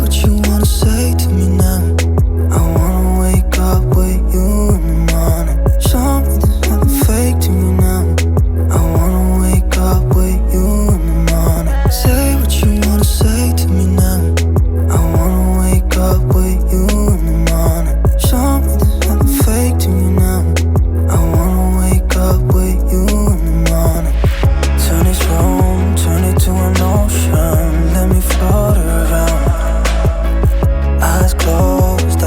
what you wanna say to me now. I wanna wake up with you in the morning. Show me there's nothing fake to me now. I wanna wake up with you in the morning. Say what you wanna say to me now. I wanna wake up with you in the morning. Show me there's nothing fake to me now. I wanna wake up with you in the morning. Turn this room, turn it to an ocean. Let me float around. Eyes closed,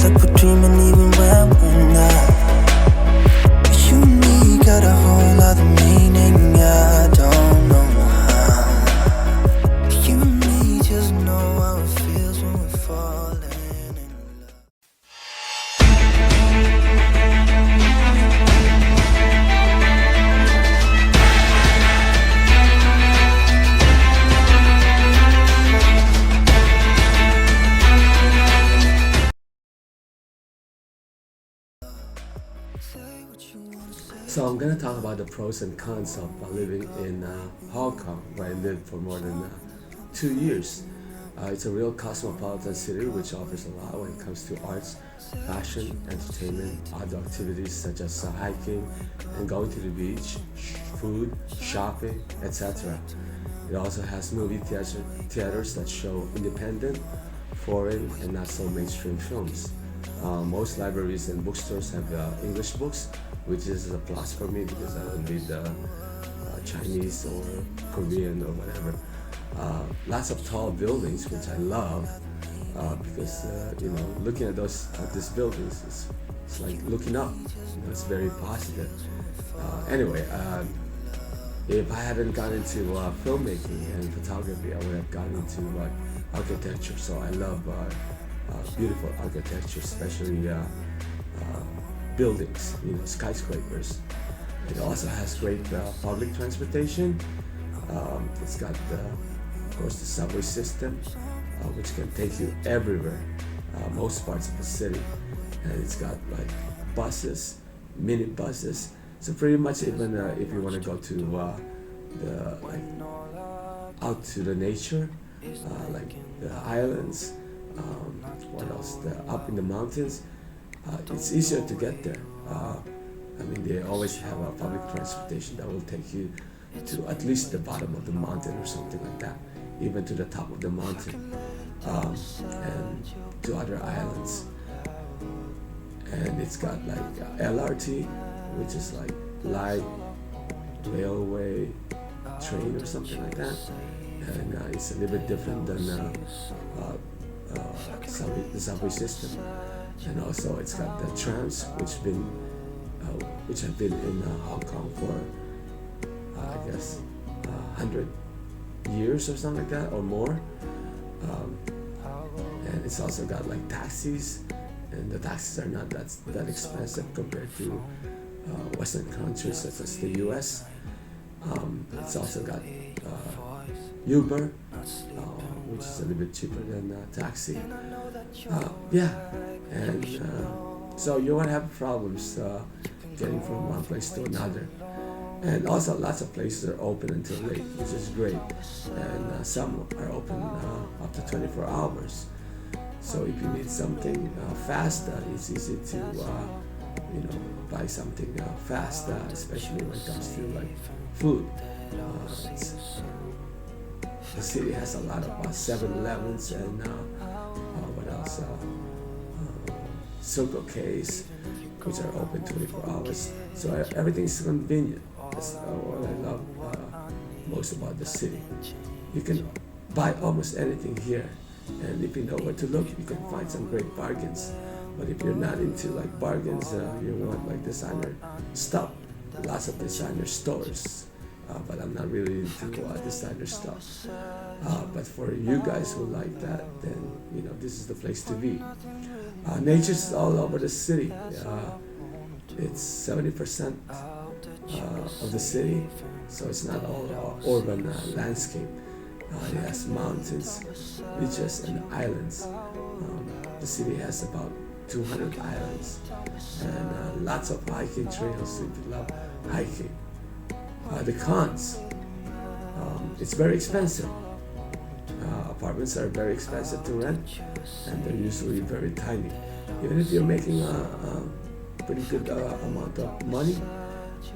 like we're dreaming even when we're not. You and me got a whole other meaning, I don't know how. You and me just know how it feels when we're falling in love. So I'm going to talk about the pros and cons of living in Hong Kong, where I lived for more than 2 years. It's a real cosmopolitan city which offers a lot when it comes to arts, fashion, entertainment, outdoor activities such as hiking and going to the beach, food, shopping, etc. It also has movie theaters that show independent, foreign, and not so mainstream films. Most libraries and bookstores have English books, which is a plus for me because I don't read Chinese or Korean or whatever. Lots of tall buildings, which I love because looking at these buildings, it's like looking up. It's very positive. Anyway, if I hadn't gone into filmmaking and photography, I would have gone into architecture. So I love beautiful architecture, especially buildings, skyscrapers. It also has great public transportation. It's got, of course, the subway system, which can take you everywhere, most parts of the city. And it's got like buses, mini buses. So pretty much even if you want to go to out to the nature, like the islands, what else? Up in the mountains. It's easier to get there. They always have a public transportation that will take you to at least the bottom of the mountain or something like that, even to the top of the mountain, and to other islands. And it's got like LRT, which is like light railway train or something like that. And it's a little bit different than the subway system. And also it's got the trams, which have been in Hong Kong for I guess 100 years or something like that or more. And it's also got like taxis, and the taxis are not that expensive compared to Western countries such as the US. It's also got Uber, which is a little bit cheaper than taxi. And so you won't have problems getting from one place to another. And also lots of places are open until late, which is great. And some are open up to 24 hours. So if you need something fast, it's easy to buy something fast, especially when it comes to like food. The city has a lot of 7-Elevens and what else? Circle K's, which are open 24 hours. So everything is convenient. That's what I love most about the city. You can buy almost anything here, and if you know where to look, you can find some great bargains. But if you're not into like bargains, you want like designer stuff, lots of designer stores. But I'm not really into designer stuff. But for you guys who like that, then this is the place to be. Nature's all over the city. It's 70% of the city, so it's not all urban landscape. It has mountains, beaches, and islands. The city has about 200 islands and lots of hiking trails if you love hiking. The cons, it's very expensive. apartments are very expensive to rent, and they're usually very tiny. Even if you're making a pretty good amount of money,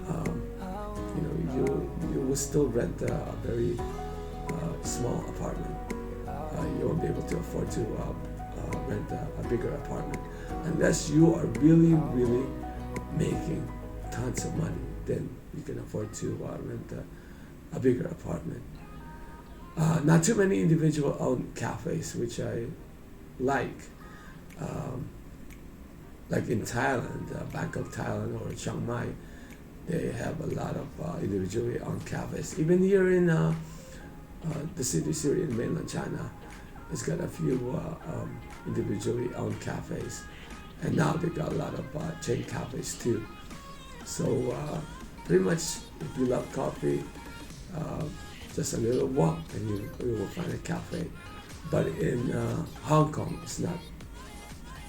um, you will still rent a very small apartment. You won't be able to afford to rent a bigger apartment unless you are really, really making tons of money. Then you can afford to rent a bigger apartment. Not too many individual owned cafes, which I like. Like in Thailand, Bangkok, Thailand, or Chiang Mai, they have a lot of individually owned cafes. Even here in the cities here in mainland China, it's got a few individually owned cafes, and now they got a lot of chain cafes too. So pretty much, if you love coffee, just a little walk and you will find a cafe. But in Hong Kong, it's not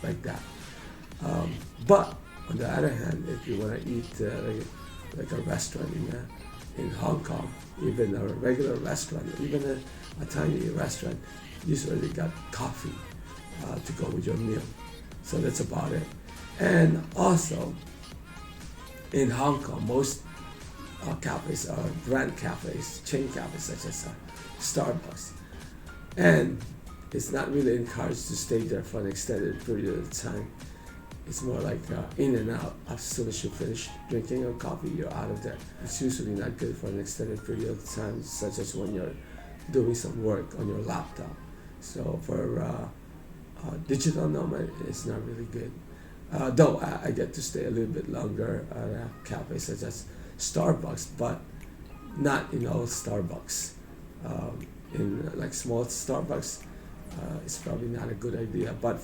like that. But on the other hand, if you want to eat like a restaurant in Hong Kong, even a regular restaurant, even a tiny restaurant, usually got coffee to go with your meal. So that's about it. And also, in Hong Kong, most cafes are brand cafes, chain cafes such as Starbucks. And it's not really encouraged to stay there for an extended period of time. It's more like in and out. As soon as you finish drinking your coffee, you're out of there. It's usually not good for an extended period of time, such as when you're doing some work on your laptop. So for digital nomad, it's not really good. Though I get to stay a little bit longer at a cafe such as Starbucks, but not in all Starbucks. In like small Starbucks, it's probably not a good idea. But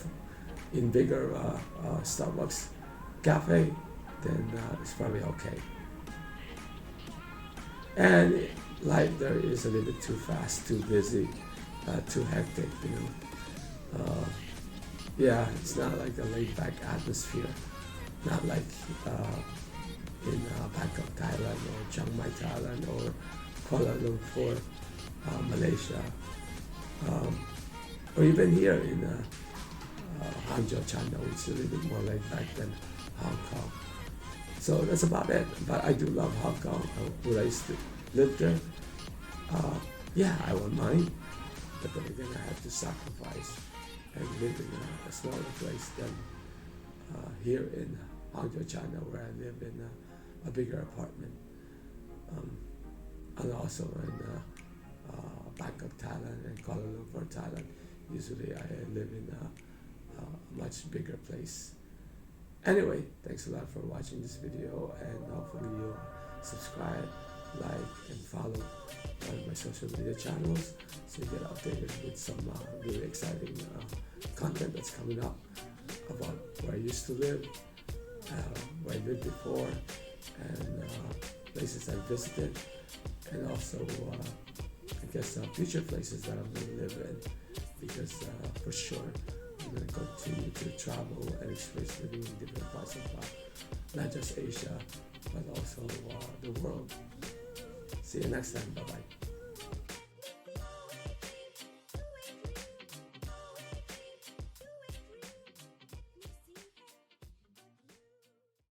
in bigger Starbucks cafe, then it's probably okay. And life there is a little bit too fast, too busy, too hectic, yeah, it's not like a laid-back atmosphere, not like in Bangkok, Thailand, or Chiang Mai, Thailand, or Kuala Lumpur, Malaysia, or even here in Hangzhou, China, which is a little bit more laid-back than Hong Kong. So that's about it. But I do love Hong Kong. Would I used to live there? Yeah, I won't mind. But then again, I have to sacrifice and live in a smaller place than here in Hangzhou, China, where I live in a bigger apartment. And also in Bangkok, Thailand, and Kuala Lumpur, Thailand. Usually I live in a much bigger place. Anyway, thanks a lot for watching this video, and hopefully you'll subscribe, like, and follow on my social media channels so you get updated with some really exciting content that's coming up about where I used to live, where I lived before, and places I visited, and also I guess future places that I'm going to live in, because for sure I'm going to continue to travel and experience living in different parts of not just Asia, but also the world. See you next time. Bye-bye.